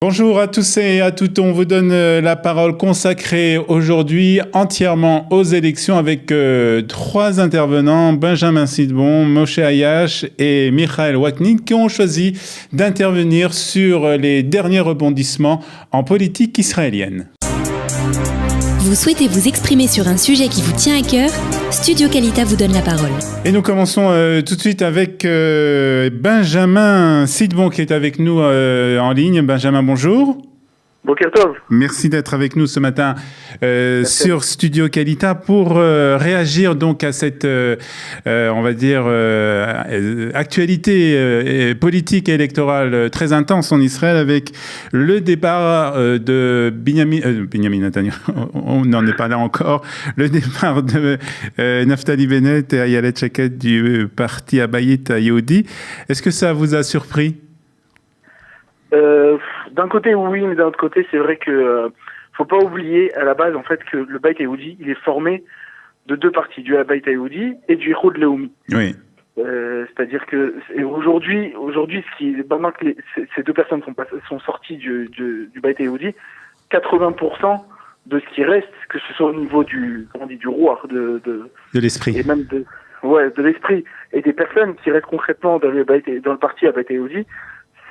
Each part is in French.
Bonjour à tous et à toutes, on vous donne la parole consacrée aujourd'hui entièrement aux élections avec trois intervenants, Benjamin Sidbon, Moshe Ayash et Michael Waknin, qui ont choisi d'intervenir sur les derniers rebondissements en politique israélienne. Vous souhaitez vous exprimer sur un sujet qui vous tient à cœur? Studio Kalita vous donne la parole. Et nous commençons tout de suite avec Benjamin Sidbon qui est avec nous en ligne. Benjamin, bonjour. Boker Tov. Merci d'être avec nous ce matin sur Studio Kalita pour réagir donc à cette, on va dire, actualité politique et électorale très intense en Israël avec le départ de Benjamin Netanyahu, on n'en est pas là encore, le départ de Naftali Bennett et Ayelet Shaked du parti Abayit Yehudi. Est-ce que ça vous a surpris? D'un côté oui, mais d'un autre côté c'est vrai que faut pas oublier à la base en fait que le Bayit Yehudi il est formé de deux parties, du Bayit Yehudi et du Ichud Leumi. Oui. C'est-à-dire que aujourd'hui pendant que ces deux personnes sont sorties du Bayit Yehudi, 80% de ce qui reste, que ce soit au niveau du roi de l'esprit et même de l'esprit et des personnes qui restent concrètement dans le parti Bayit Yehudi,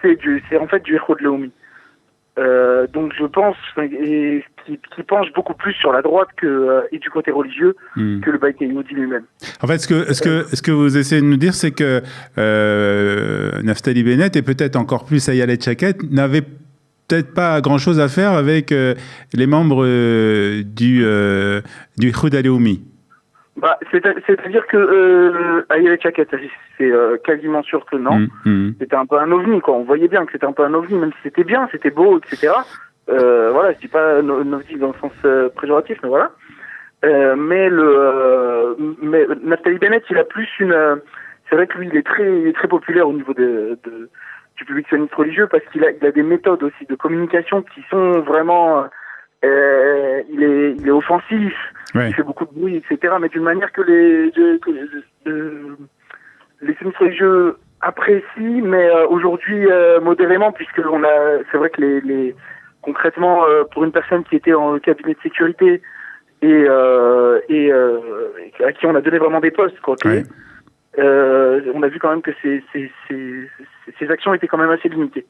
c'est en fait du Ichud Leumi. Donc je pense qui penche beaucoup plus sur la droite et du côté religieux que le Bayit Yehudi lui-même. En fait, ce que vous essayez de nous dire, c'est que Naftali Bennett et peut-être encore plus Ayelet Shaked n'avaient peut-être pas grand-chose à faire avec les membres du Ichud Leumi. C'est-à-dire que Ayelet Shaked, c'est quasiment sûr que non. C'était un peu un ovni, quoi. On voyait bien que c'était un peu un ovni, même si c'était bien, c'était beau, etc. Voilà, je dis pas un ovni dans le sens péjoratif, mais voilà. Mais Naftali Bennett, il a plus c'est vrai que lui, il est très populaire au niveau du public sioniste religieux parce qu'il a des méthodes aussi de communication qui sont vraiment, il est offensif. Ouais. Il fait beaucoup de bruit, etc. Mais d'une manière que les sionistes religieux apprécient, mais aujourd'hui modérément, puisque c'est vrai que concrètement, pour une personne qui était en cabinet de sécurité et à qui on a donné vraiment des postes, quoi. Ouais. On a vu quand même que ces actions étaient quand même assez limitées.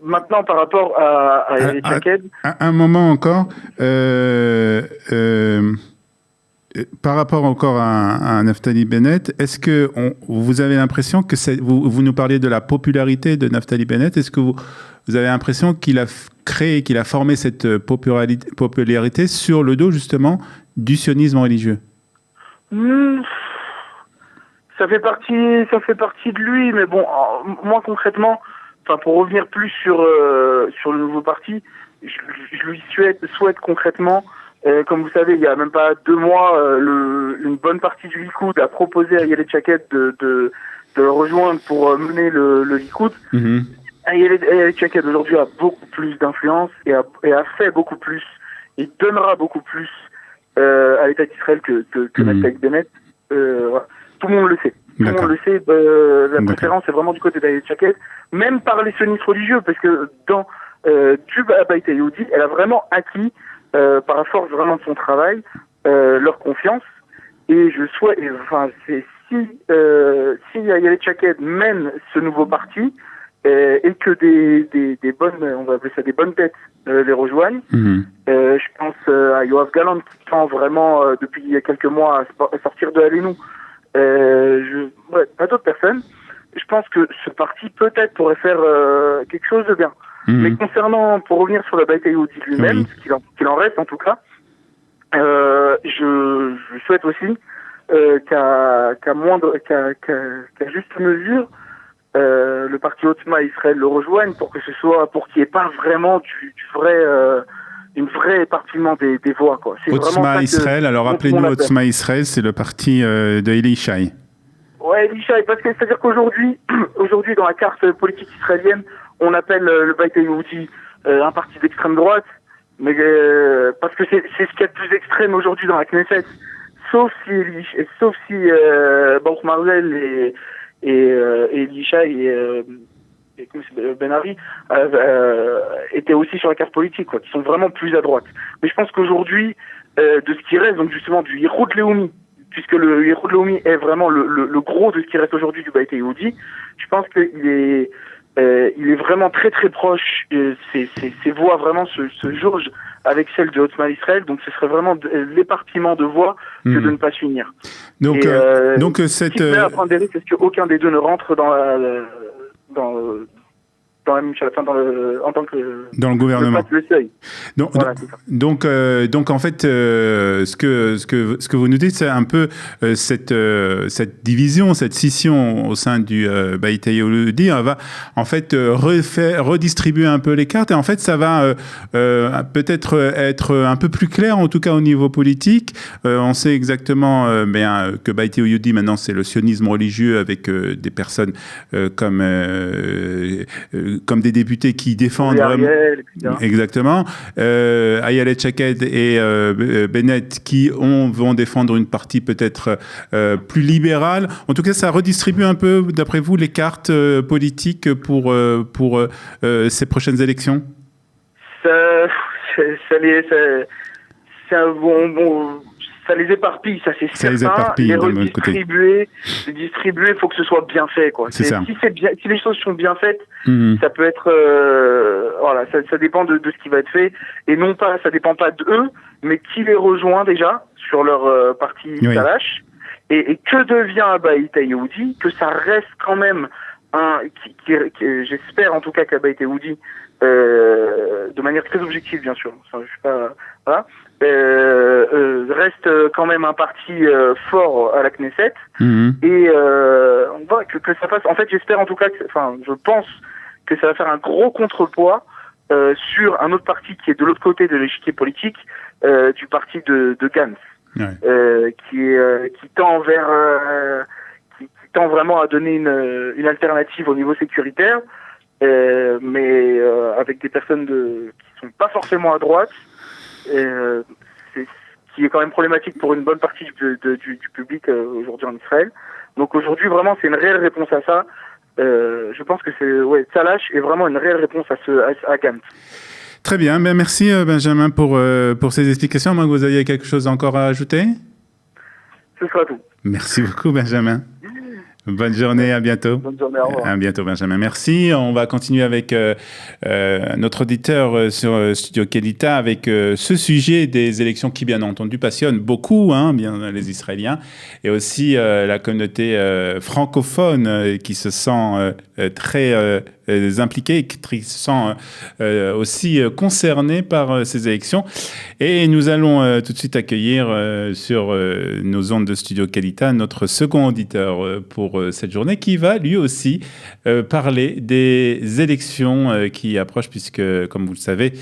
Maintenant, par rapport à Ayelet Shaked... Un moment encore. Par rapport encore à Naftali Bennett, est-ce que vous avez l'impression que vous nous parliez de la popularité de Naftali Bennett, est-ce que vous avez l'impression qu'il a formé cette popularité sur le dos justement du sionisme religieux? Ça fait partie de lui, mais bon, moi concrètement, pour revenir plus sur le nouveau parti, je lui souhaite concrètement, comme vous savez, il y a même pas 2 mois, une bonne partie du Likoud a proposé à Ayelet Shaked de le rejoindre pour mener le Likoud. Ayelet Shaked aujourd'hui a beaucoup plus d'influence et a fait beaucoup plus et donnera beaucoup plus à l'État d'Israël que Naftali Bennett. Voilà. Tout le monde le sait. Tout le monde le sait. La préférence est vraiment du côté d'Ayelet Shaked, même par les sionistes religieux, parce que dans du Bayit Yehudi, elle a vraiment acquis, par la force vraiment de son travail, leur confiance. Et je souhaite, si Ayelet Shaked mène ce nouveau parti et que des bonnes, on va appeler ça des bonnes têtes, les rejoignent. Je pense à Yoav Gallant qui tend vraiment depuis quelques mois à sortir de Aleinu. Pas d'autres personnes. Je pense que ce parti peut-être pourrait faire quelque chose de bien. Mais pour revenir sur le Bayit Yehudi lui-même, ce qu'il en reste en tout cas, je souhaite aussi qu'à juste mesure, le parti Otzma Israël le rejoigne pour qu'il n'y ait pas vraiment une vraie éparpillement des voix, quoi. Otzma Israël, alors rappelez-nous, Otzma Israël, c'est le parti de Eli Yishai. Ouais, Eli Yishai, parce que c'est-à-dire qu'aujourd'hui, dans la carte politique israélienne, on appelle le Bayit Yehudi un parti d'extrême droite, mais parce que c'est ce qu'il y a de plus extrême aujourd'hui dans la Knesset, sauf si Baruch Marzel et Eli Yishai Ben Ali étaient aussi sur la carte politique, quoi, qui sont vraiment plus à droite. Mais je pense qu'aujourd'hui, de ce qui reste, donc justement du Yehoud Leumi, puisque le Yehoud Leumi est vraiment le gros de ce qui reste aujourd'hui du Bayt Yehoudi, je pense qu'il est vraiment très très proche, ses voix vraiment se jaugent avec celle de Otzma Israël, donc ce serait vraiment l'éparpillement de voix que de ne pas s'unir. Donc cette... Ce qui à prendre des risques, c'est qu'aucun des deux ne rentre dans en tant que dans le gouvernement. Le seuil. Donc en fait, ce que vous nous dites, c'est un peu cette division, cette scission au sein du Bayt Yehoudi, on va en fait redistribuer un peu les cartes, et en fait ça va peut-être être un peu plus clair, en tout cas au niveau politique. On sait exactement que Bayt Yehoudi maintenant c'est le sionisme religieux, avec des personnes comme des députés qui défendent Ariel, exactement, Ayelet Shaked et Bennett qui vont défendre une partie peut-être plus libérale. En tout cas, ça redistribue un peu, d'après vous, les cartes politiques pour ces prochaines élections. Ça les éparpille, ça c'est certain. Les éparpille, redistribuer, il faut que ce soit bien fait, quoi. Si les choses sont bien faites, ça peut être, ça dépend de ce qui va être fait, et non pas, ça dépend pas d'eux, mais qui les rejoint déjà sur leur parti Salash, et que devient un Bayt Yehoudi, que ça reste quand même j'espère en tout cas qu'un Bayt Yehoudi, de manière très objective bien sûr, je suis pas, voilà. Reste quand même un parti fort à la Knesset, et on voit que ça passe. En fait, j'espère en tout cas, je pense que ça va faire un gros contrepoids sur un autre parti qui est de l'autre côté de l'échiquier politique, du parti de Gantz, qui tend vers qui tend vraiment à donner une alternative au niveau sécuritaire, mais avec des personnes qui sont pas forcément à droite. Qui est quand même problématique pour une bonne partie du public aujourd'hui en Israël. Donc aujourd'hui, vraiment, c'est une réelle réponse à ça. Je pense que Salash est vraiment une réelle réponse à Gantz. Très bien, merci Benjamin pour ces explications. Moi, vous aviez quelque chose encore à ajouter ? Ce sera tout. Merci beaucoup Benjamin. Bonne journée, à bientôt. Bonne journée, au revoir. À bientôt Benjamin, merci. On va continuer avec notre auditeur sur Studio Kelita avec ce sujet des élections qui bien entendu passionne beaucoup bien les Israéliens, et aussi la communauté francophone qui se sent très impliquée, qui se sent aussi concernée par ces élections. Et nous allons tout de suite accueillir sur nos ondes de Studio Kelita notre second auditeur pour cette journée, qui va lui aussi parler des élections qui approchent, puisque, comme vous le savez,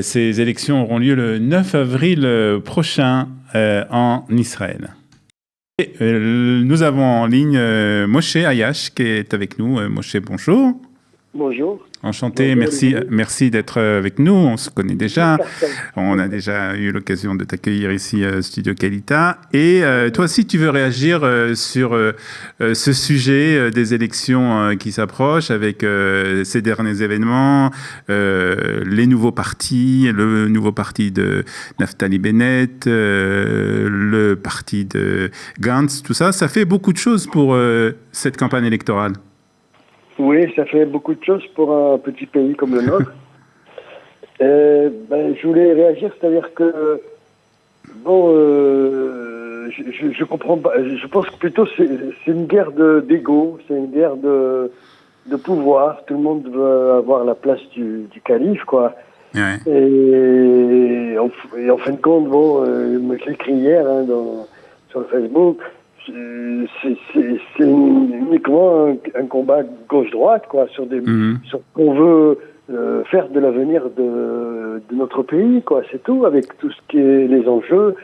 ces élections auront lieu le 9 avril prochain en Israël. Et, nous avons en ligne Moshe Ayash qui est avec nous. Moshe, bonjour. Bonjour. Enchanté, merci d'être avec nous. On se connaît déjà. On a déjà eu l'occasion de t'accueillir ici à Studio Kelita. Et toi aussi, tu veux réagir sur ce sujet des élections qui s'approchent avec ces derniers événements, les nouveaux partis, le nouveau parti de Naftali Bennett, le parti de Gantz, tout ça. Ça fait beaucoup de choses pour cette campagne électorale. Oui, ça fait beaucoup de choses pour un petit pays comme le nôtre. Je voulais réagir, c'est-à-dire que, je comprends pas, je pense que plutôt c'est une guerre d'ego, c'est une guerre de pouvoir, tout le monde veut avoir la place du calife, quoi. Ouais. Et en fin de compte, je l'écris hier sur le Facebook, c'est uniquement un combat gauche-droite, quoi, sur qu'on veut faire de l'avenir de notre pays, quoi, c'est tout, avec tout ce qui est les enjeux,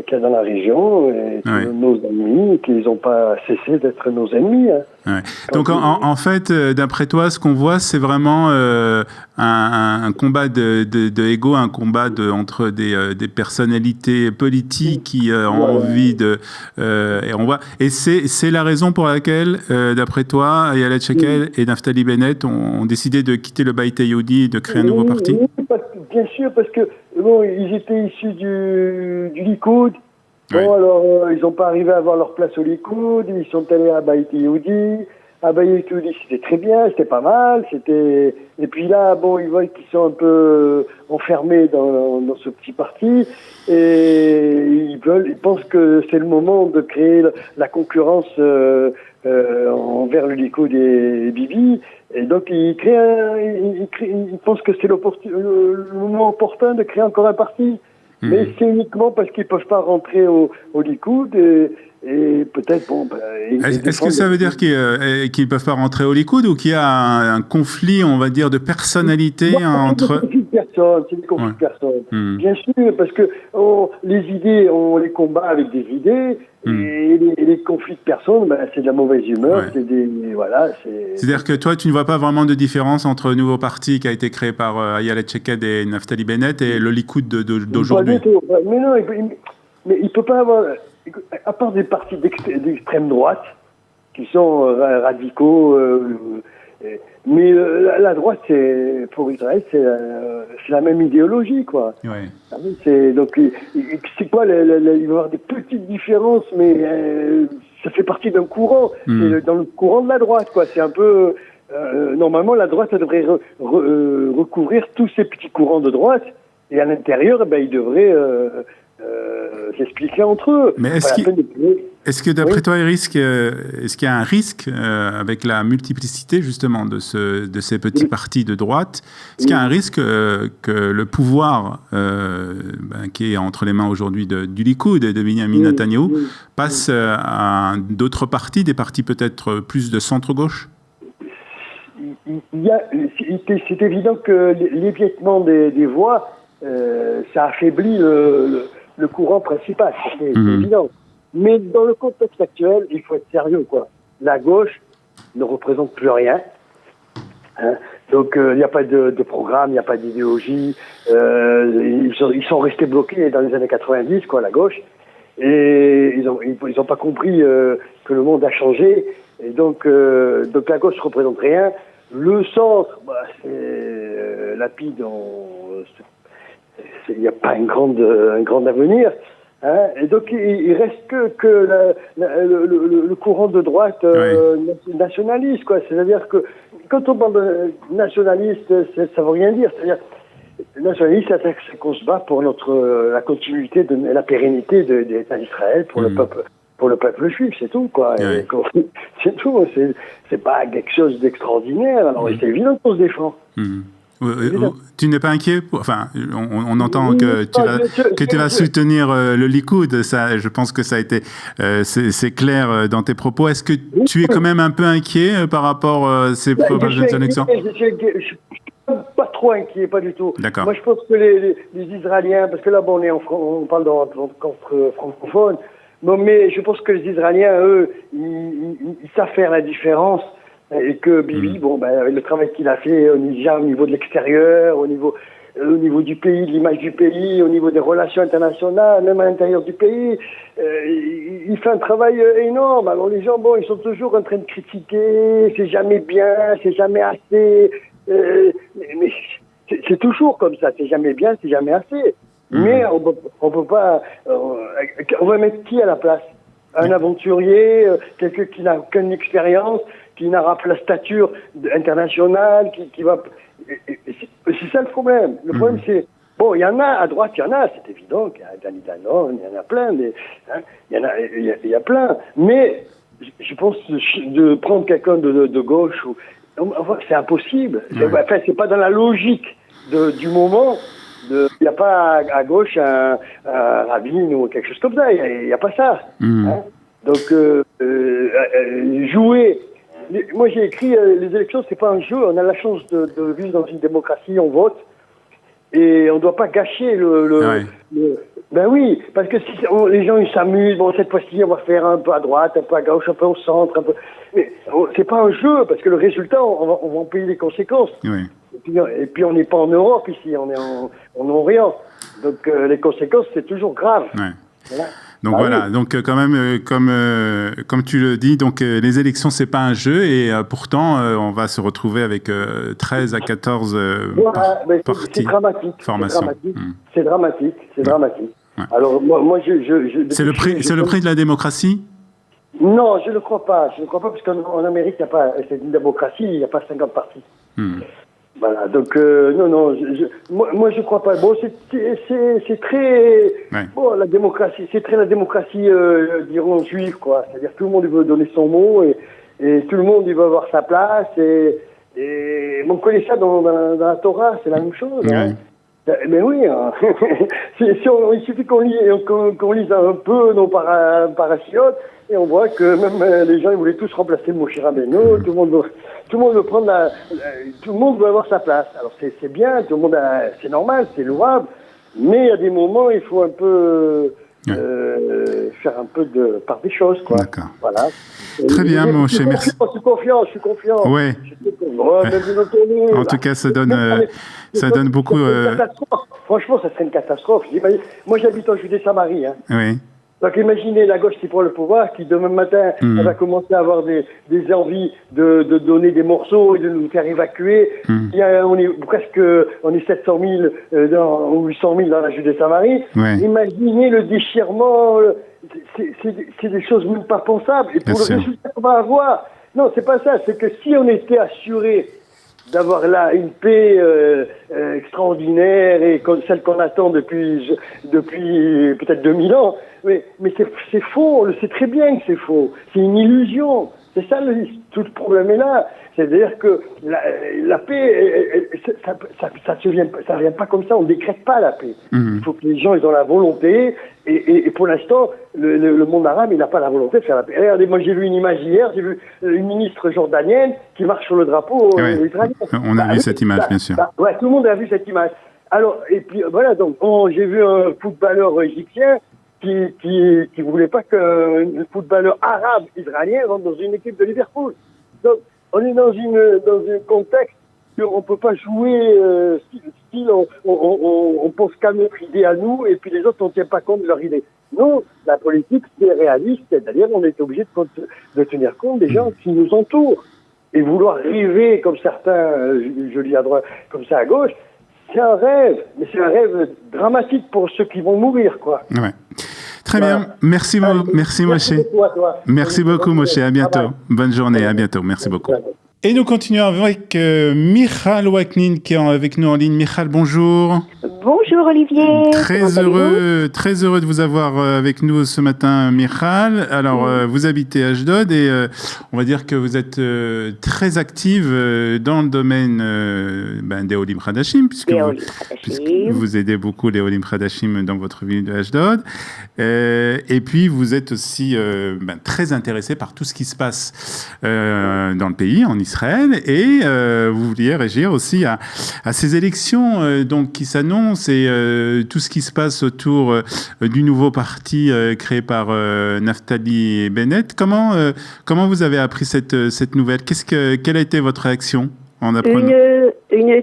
qu'il y a dans la région, et nos amis, qu'ils n'ont pas cessé d'être nos ennemis. Hein. Ouais. Donc en fait, d'après toi, ce qu'on voit, c'est vraiment un combat de ego, un combat entre des personnalités politiques qui ont envie de... et on voit. Et c'est la raison pour laquelle, d'après toi, Ayelet Shekel et Naftali Bennett ont décidé de quitter le Bayit Yehudi et de créer un nouveau parti. Bien sûr, parce que bon, ils étaient issus du Likoud. Bon, alors, ils n'ont pas arrivé à avoir leur place au Likoud. Ils sont allés à Bayit Yehudi. À Bayit Yehudi, c'était très bien, c'était pas mal. Et puis là, bon, ils voient qu'ils sont un peu enfermés dans ce petit parti. Et ils pensent que c'est le moment de créer la concurrence envers le Likoud et Bibi. Et donc, ils pensent que c'est le moment opportun de créer encore un parti. Mais c'est uniquement parce qu'ils ne peuvent pas rentrer au Likoud et peut-être... Bon, est-ce que ça veut dire qu'ils ne peuvent pas rentrer au Likoud ou qu'il y a un conflit, on va dire, de personnalité entre... C'est des conflits de personnes. Bien sûr, parce que les idées, on les combat avec des idées, et les conflits de personnes, c'est de la mauvaise humeur, C'est-à-dire que toi, tu ne vois pas vraiment de différence entre le nouveau parti qui a été créé par Ayelet Shekel et Naftali Bennett et le Likoud d'aujourd'hui. Mais non, mais il ne peut pas avoir... À part des partis d'extrême droite, qui sont radicaux... mais la droite, pour Israël, c'est la même idéologie, quoi. Ouais. Donc, c'est quoi, il va y avoir des petites différences, mais ça fait partie d'un courant. C'est dans le courant de la droite, quoi. C'est un peu... normalement, la droite, elle devrait recouvrir tous ces petits courants de droite, et à l'intérieur, ils devraient s'expliquer entre eux. Mais est-ce que d'après toi, est-ce qu'il y a un risque avec la multiplicité justement de ces petits partis de droite? Est-ce qu'il y a un risque que le pouvoir qui est entre les mains aujourd'hui du Likoud et de Benyamin Netanyahu passe à d'autres partis, des partis peut-être plus de centre-gauche? C'est évident que l'éviettement des voix, ça affaiblit le courant principal, c'est évident. Mais dans le contexte actuel, il faut être sérieux, quoi. La gauche ne représente plus rien. Hein. Donc, il n'y a pas de programme, il n'y a pas d'idéologie. Ils sont restés bloqués dans les années 90, quoi, la gauche. Et ils ont pas compris que le monde a changé. Et donc la gauche ne représente rien. Le centre, c'est Lapide, il n'y a pas un grand avenir. Hein, et donc, il reste que le courant de droite nationaliste, quoi. C'est-à-dire que quand on parle de nationaliste, ça ne veut rien dire. C'est-à-dire, nationaliste, c'est qu'on se bat pour la continuité et la pérennité de l'État d'Israël pour le peuple juif, c'est tout, quoi. Et c'est tout. C'est pas quelque chose d'extraordinaire. Alors, c'est évident qu'on se défend. Tu n'es pas inquiet on entend que tu vas soutenir le Likoud. Ça, je pense que ça a été c'est clair dans tes propos. Est-ce que tu es quand même un peu inquiet par rapport à ces prochaines élections? Je suis pas trop inquiet, pas du tout. D'accord. Moi, je pense que les Israéliens, parce que là, on parle contre francophones, mais je pense que les Israéliens, eux, ils savent faire la différence. Et que Bibi, le travail qu'il a fait au niveau de l'extérieur, au niveau du pays, de l'image du pays, au niveau des relations internationales, même à l'intérieur du pays, il fait un travail énorme. Alors les gens, ils sont toujours en train de critiquer, c'est jamais bien, c'est jamais assez. Mais c'est toujours comme ça, c'est jamais bien, c'est jamais assez. Mais on peut pas... on va mettre qui à la place? Un aventurier, quelqu'un qui n'a aucune expérience, qui n'aura pas la stature internationale, qui va... C'est ça le problème. Le problème, c'est... Bon, il y en a, à droite, il y en a, c'est évident, qu'il y a Danny Danon, il y en a plein, il y a plein. Mais je pense de prendre quelqu'un de gauche, c'est impossible. C'est pas dans la logique du moment. Il n'y a pas à gauche un Rabin ou quelque chose comme ça, il n'y a pas ça. Hein. Donc, jouer... Moi, j'ai écrit, les élections, c'est pas un jeu. On a la chance de vivre dans une démocratie, on vote. Et on ne doit pas gâcher Ben oui, parce que si les gens ils s'amusent, bon cette fois-ci on va faire un peu à droite, un peu à gauche, un peu au centre, un peu. Mais c'est pas un jeu, parce que le résultat, on va en payer les conséquences. Oui. Et puis on n'est pas en Europe ici, on est en Orient. Donc les conséquences c'est toujours grave. Ouais. Voilà. Donc voilà, donc quand même, comme tu le dis, donc les élections c'est pas un jeu et pourtant on va se retrouver avec 13 à 14 partis. C'est dramatique. Formations. C'est dramatique. Ouais. Alors moi c'est le prix de la démocratie? Non, je ne crois pas. Je ne crois pas parce qu'en Amérique c'est une démocratie, il n'y a pas 50 partis. Voilà, donc non, moi je crois pas. Bon, c'est très bon la démocratie, c'est très la démocratie dirons juive quoi. C'est-à-dire tout le monde veut donner son mot et tout le monde il veut avoir sa place et on connaît ça dans la Torah, c'est la même chose. Oui. Hein. Mais oui, hein. Il suffit qu'on lise un peu nos parachiotes et on voit que même les gens ils voulaient tous remplacer Moshe Rabbeinu. Tout le monde veut prendre tout le monde veut avoir sa place. Alors c'est bien, tout le monde c'est normal, c'est louable, mais il y a des moments il faut un peu faire un peu de part des choses quoi. D'accord. Voilà. Très bien, Moshe, merci. Je suis confiant. Ouais. En tout cas, ça donne beaucoup. Franchement, ça serait une catastrophe. Moi, j'habite en Judée-Samarie. Hein. Oui. Donc, imaginez la gauche qui prend le pouvoir, qui demain matin, elle va commencer à avoir des envies de donner des morceaux et de nous faire évacuer. On est 700 000 ou 800 000 dans la Judée-Samarie. Ouais. Imaginez le déchirement. C'est des choses même pas pensables. Et pour le résultat qu'on va avoir, non, c'est pas ça. C'est que si on était assuré d'avoir là une paix extraordinaire et celle qu'on attend depuis peut-être 2000 ans, mais c'est faux. On le sait très bien que c'est faux. C'est une illusion. C'est ça tout le problème est là. C'est-à-dire que la paix, ça vient pas comme ça. On décrète pas la paix. Il faut que les gens ils ont la volonté. Et pour l'instant, le monde arabe, il n'a pas la volonté de faire la paix. Regardez, moi j'ai vu une image hier. J'ai vu une ministre jordanienne qui marche sur le drapeau israélien. On a vu cette image, bien sûr. Ouais, tout le monde a vu cette image. Alors, et puis voilà. Donc, j'ai vu un footballeur égyptien qui voulait pas qu'un footballeur arabe israélien rentre dans une équipe de Liverpool. Donc, on est dans un contexte où on peut pas jouer style on pense qu'à notre idée à nous et puis les autres on tient pas compte de leur idée. Non, la politique c'est réaliste, c'est-à-dire on est obligé de tenir compte des gens qui nous entourent et vouloir rêver comme certains, je lis à droite, comme ça à gauche. C'est un rêve, mais c'est un rêve dramatique pour ceux qui vont mourir, quoi. Ouais. Très bien. Merci Moshe. Merci beaucoup, Moshe. À bientôt. Bonne journée. À bientôt. Merci beaucoup. Et nous continuons avec Michal Waknin qui est avec nous en ligne. Michal, bonjour. Bonjour Olivier. Très heureux de vous avoir avec nous ce matin, Michal. Alors, vous habitez Ashdod et on va dire que vous êtes très active dans le domaine des Olim Hadashim, puisque vous aidez beaucoup les Olim Hadashim dans votre ville de Ashdod. Et puis, vous êtes aussi très intéressé par tout ce qui se passe dans le pays, en Israël, et vous vouliez réagir aussi à ces élections donc qui s'annoncent et tout ce qui se passe autour du nouveau parti créé par Naftali Bennett. Comment vous avez appris cette nouvelle? Quelle a été votre réaction en apprenant? Une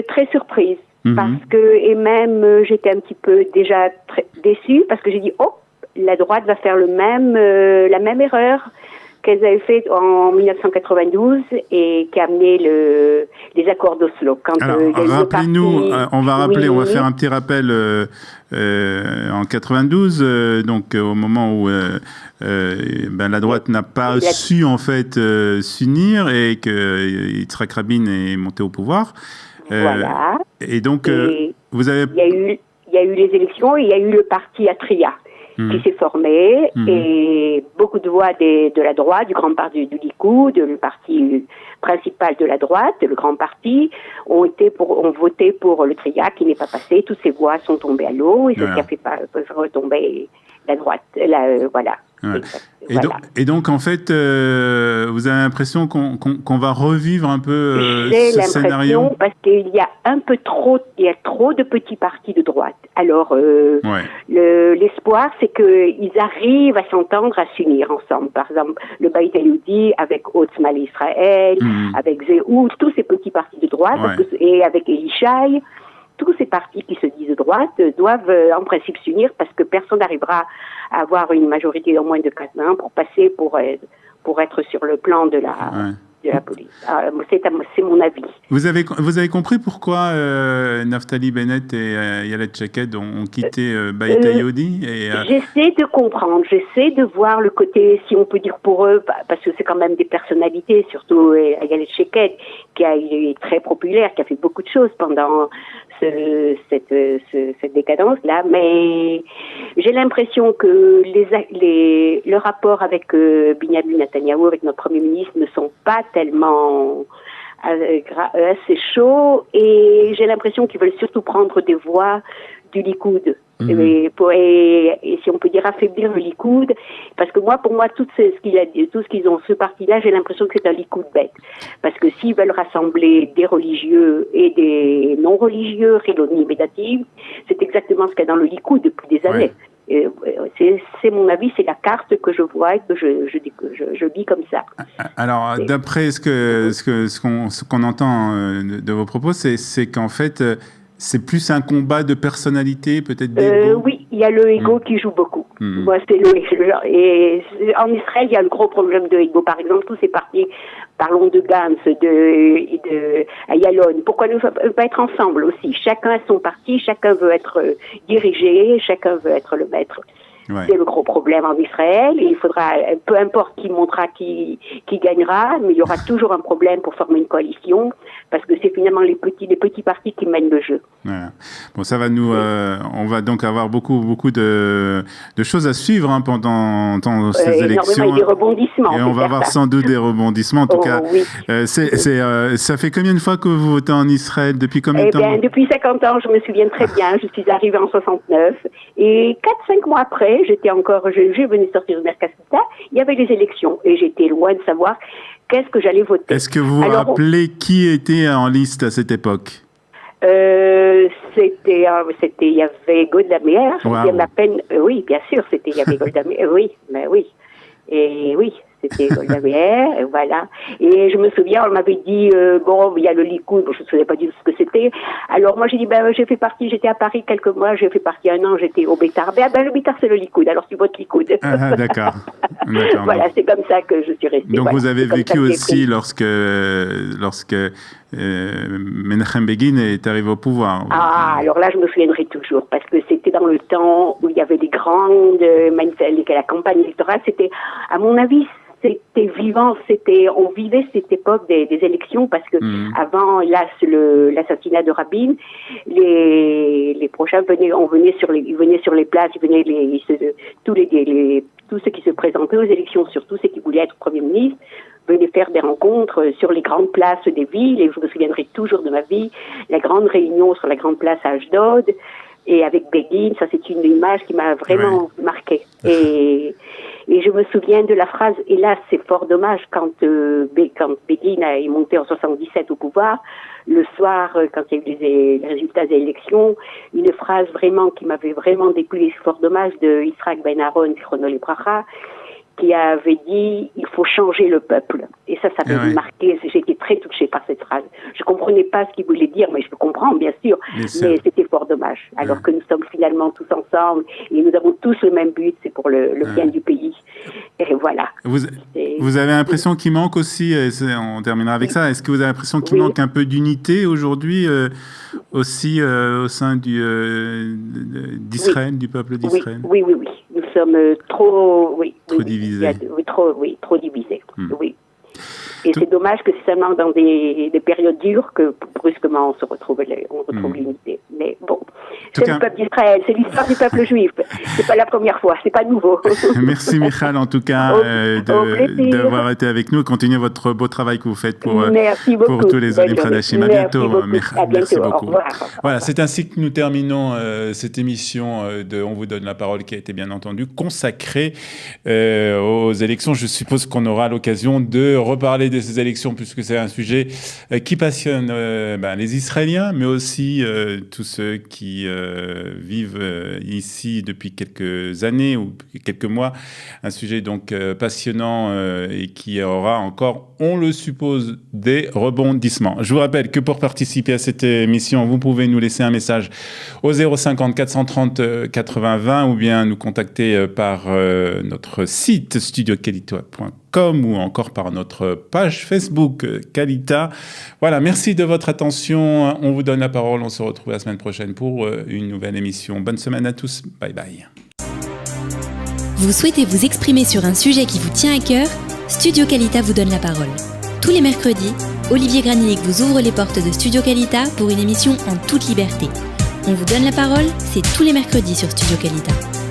très surprise. Parce que, et même j'étais un petit peu déjà très déçue parce que j'ai dit la droite va faire la même erreur qu'elles avaient fait en 1992 et qui a amené les accords d'Oslo. Alors, rappelez-nous, on va rappeler, on va faire un petit rappel en 92, donc au moment où la droite n'a pas su en fait s'unir et que Yitzhak Rabin est monté au pouvoir. Voilà. Et donc, vous avez... Il y a eu les élections et il y a eu le parti Atria qui s'est formé et beaucoup de voix de la droite, du grand parti du Likoud, le parti principal de la droite, le grand parti, ont voté pour le Tria qui n'est pas passé. Toutes ces voix sont tombées à l'eau et c'est ce qui a fait retomber la droite. Voilà. Ouais. Voilà. Et donc, en fait, vous avez l'impression qu'on va revivre un peu ce scénario? Parce qu'il y a il y a trop de petits partis de droite. Alors, l'espoir, c'est qu'ils arrivent à s'entendre, à s'unir ensemble. Par exemple, le Bayit Yehudi avec Otzma Israël, avec Zehut, tous ces petits partis de droite, et avec Elishai. Tous ces partis qui se disent de droite doivent en principe s'unir parce que personne n'arrivera à avoir une majorité au moins de 4 mains pour passer pour être sur le plan de la police. C'est mon avis. Vous avez compris pourquoi Naftali Bennett et Ayelet Shaked ont quitté Bayit Yehudi J'essaie de comprendre, j'essaie de voir le côté, si on peut dire pour eux, parce que c'est quand même des personnalités, surtout Ayelet Shaked, qui est très populaire, qui a fait beaucoup de choses pendant cette décadence-là, mais j'ai l'impression que le rapport avec Benyamin Netanyahou, avec notre Premier ministre, ne sont pas tellement assez chauds, et j'ai l'impression qu'ils veulent surtout prendre des voix du Likoud. Et si on peut dire affaiblir le Likoud, parce que pour moi, tout ce qu'ils ont, ce parti-là, j'ai l'impression que c'est un Likoud bête. Parce que s'ils veulent rassembler des religieux et des non-religieux, Chilonim et Datim, c'est exactement ce qu'il y a dans le Likoud depuis des années. C'est mon avis, c'est la carte que je vois et que je lis comme ça. Alors, d'après ce qu'on entend de vos propos, c'est qu'en fait, c'est plus un combat de personnalité, peut-être d'ego. Oui, il y a le ego qui joue beaucoup. Moi, c'est et en Israël, il y a un gros problème de ego. Par exemple, tous ces partis, parlons de Gantz, de Ayalon. Pourquoi ne pas être ensemble aussi? Chacun a son parti, chacun veut être dirigé, chacun veut être le maître. Ouais. C'est le gros problème en Israël. Et il faudra, peu importe qui montera qui gagnera, mais il y aura toujours un problème pour former une coalition, parce que c'est finalement les petits partis qui mènent le jeu. Voilà. Bon, ça va nous, on va donc avoir beaucoup de choses à suivre pendant ces élections. Et des rebondissements. Et on va avoir sans doute des rebondissements. En tout cas, oui. Ça fait combien de fois que vous votez en Israël? Depuis combien de temps? Depuis 50 ans, je me souviens très bien. Je suis arrivée en 69 et 4-5 mois après, je venais de sortir de Mercasita, il y avait les élections et j'étais loin de savoir qu'est-ce que j'allais voter. Est-ce que vous vous rappelez qui était en liste à cette époque? Il y avait Golda Meir. Oui, bien sûr, il y avait Golda Meir. Oui, mais oui. Et oui, c'était Golda Meir, et voilà. Et je me souviens, on m'avait dit, il y a le Likoud, je ne me souviens pas du tout ce que c'était. Alors moi, j'ai dit, j'étais à Paris quelques mois, j'ai fait partie 1 an, j'étais au Bétar. Le Bétar, c'est le Likoud, alors tu votes Likoud. D'accord. Voilà, c'est comme ça que je suis restée. Donc vous avez vécu aussi lorsque Menachem Begin est arrivé au pouvoir. Alors là, je me souviendrai toujours, parce que c'était dans le temps où il y avait des grandes la campagne électorale, c'était, à mon avis, c'était vivant, on vivait cette époque des élections, parce que avant l'assassinat de Rabin, les prochains venaient sur les places, tous ceux qui se présentaient aux élections, surtout ceux qui voulaient être Premier ministre, venaient faire des rencontres sur les grandes places des villes, et je me souviendrai toujours de ma vie, la grande réunion sur la grande place à Ashdod, et avec Begin, ça c'est une image qui m'a vraiment marquée. Et je me souviens de la phrase, et là c'est fort dommage, quand Begin est monté en 77 au pouvoir, le soir, quand il y a eu les résultats des élections, une phrase vraiment qui m'avait vraiment déplu, c'est fort dommage, de Yitzhak Ben Aaron, Zichrono Livracha, qui avait dit il faut changer le peuple. Et ça m'avait marqué. J'ai été très touchée par cette phrase. Je comprenais pas ce qu'il voulait dire, mais je comprends bien sûr. Mais c'était fort dommage. Alors que nous sommes finalement tous ensemble et nous avons tous le même but, c'est pour le bien du pays. Et voilà. Vous avez l'impression qu'il manque aussi, on terminera avec ça, est-ce que vous avez l'impression qu'il manque un peu d'unité aujourd'hui aussi au sein d'Israël, du peuple d'Israël? Oui. Nous sommes trop divisés. Trop divisés. Oui. Et c'est dommage que c'est seulement dans des périodes dures que brusquement on retrouve l'unité. Mais bon, tout c'est le peuple d'Israël, c'est l'histoire du peuple juif. C'est pas la première fois, c'est pas nouveau. Merci Michal en tout cas d'avoir été avec nous et continuer votre beau travail que vous faites pour tous les Olim Hadashim. À bientôt, Michal. Merci beaucoup. Voilà, c'est ainsi que nous terminons cette émission de On vous donne la parole qui a été bien entendu consacrée aux élections. Je suppose qu'on aura l'occasion de reparler de ces élections puisque c'est un sujet qui passionne les Israéliens, mais aussi tous ceux qui vivent ici depuis quelques années ou quelques mois. Un sujet donc passionnant et qui aura encore, on le suppose, des rebondissements. Je vous rappelle que pour participer à cette émission, vous pouvez nous laisser un message au 050 430 80 20 ou bien nous contacter par notre site studiokalita.com ou encore par notre page Facebook Kalita. Voilà, merci de votre attention. On vous donne la parole. On se retrouve la semaine prochaine pour une nouvelle émission. Bonne semaine à tous. Bye bye. Vous souhaitez vous exprimer sur un sujet qui vous tient à cœur ? Studio Kalita vous donne la parole. Tous les mercredis, Olivier Granillic vous ouvre les portes de Studio Kalita pour une émission en toute liberté. On vous donne la parole, c'est tous les mercredis sur Studio Kalita.